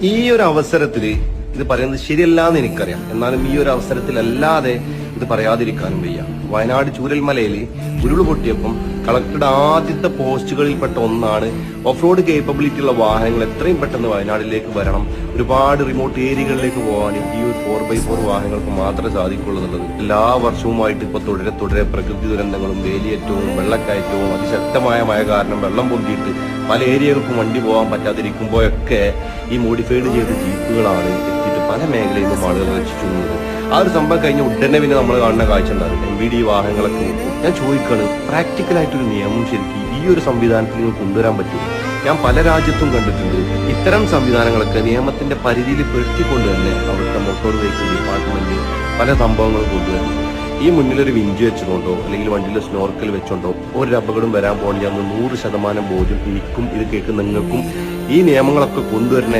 ഈ ഒരു അവസരത്തിൽ ഇത് പറയുന്നത് ശരിയല്ല എന്ന് എനിക്കറിയാം. എന്നാലും ഈ ഒരു അവസരത്തിലല്ലാതെ ഇത് പറയാതിരിക്കാനും വയ്യ. വയനാട് ചൂരൽമലയിൽ ഉരുള് പൊട്ടിയപ്പം കളക്ടറുടെ ആദ്യത്തെ പോസ്റ്റുകളിൽപ്പെട്ട ഒന്നാണ് ഓഫ് റോഡ് കേപ്പബിലിറ്റി ഉള്ള വാഹനങ്ങൾ എത്രയും പെട്ടെന്ന് വയനാട്ടിലേക്ക് വരണം, ഒരുപാട് റിമോട്ട് ഏരിയകളിലേക്ക് പോകാൻ ഈ ഒരു 4x4 വാഹനങ്ങൾക്ക് മാത്രമേ സാധിക്കുള്ളൂ എന്നുള്ളത്. എല്ലാ വർഷവുമായിട്ട് ഇപ്പൊ തുടരെ പ്രകൃതി ദുരന്തങ്ങളും വേലിയേറ്റവും വെള്ളക്കയറ്റവും അതിശക്തമായ മഴ കാരണം വെള്ളം പൊന്തിയിട്ട് പല ഏരിയകൾക്കും വണ്ടി പോകാൻ പറ്റാതിരിക്കുമ്പോഴൊക്കെ ഈ മോഡിഫൈഡ് ചെയ്ത ജീപ്പുകളാണ് എത്തിയിട്ട് പല മേഖലയിൽ നിന്നും ആളുകൾ രക്ഷിച്ചിരുന്നത്. ആ ഒരു സംഭവം കഴിഞ്ഞ ഉടനെ പിന്നെ നമ്മൾ കാണുന്ന കാഴ്ച ഉണ്ടാകും MVD വാഹനങ്ങളൊക്കെ നോക്കും. ഞാൻ ചോദിക്കാണ്, പ്രാക്ടിക്കലായിട്ടൊരു നിയമം ശരിക്കും ഈ ഒരു സംവിധാനത്തിൽ നിങ്ങൾ കൊണ്ടുവരാൻ പറ്റും? ഞാൻ പല രാജ്യത്തും കണ്ടിട്ടുണ്ട് ഇത്തരം സംവിധാനങ്ങളൊക്കെ നിയമത്തിന്റെ പരിധിയിൽ പെടുത്തിക്കൊണ്ട് തന്നെ അവിടുത്തെ മോട്ടോർ വെഹിക്കിൾ ഡിപ്പാർട്ട്മെന്റ് പല സംഭവങ്ങളും കൊണ്ടുവരുന്നു. ഈ മുന്നിലൊരു വിഞ്ച് വെച്ചുകൊണ്ടോ അല്ലെങ്കിൽ വണ്ടിയിൽ സ്നോർക്കൽ വെച്ചോണ്ടോ ഒരു അപകടം വരാൻ പോകണമെങ്കിൽ 100% ബോധ്യം എനിക്കും ഇത് കേൾക്കുന്ന നിങ്ങൾക്കും ഈ നിയമങ്ങളൊക്കെ കൊണ്ടുവരുന്ന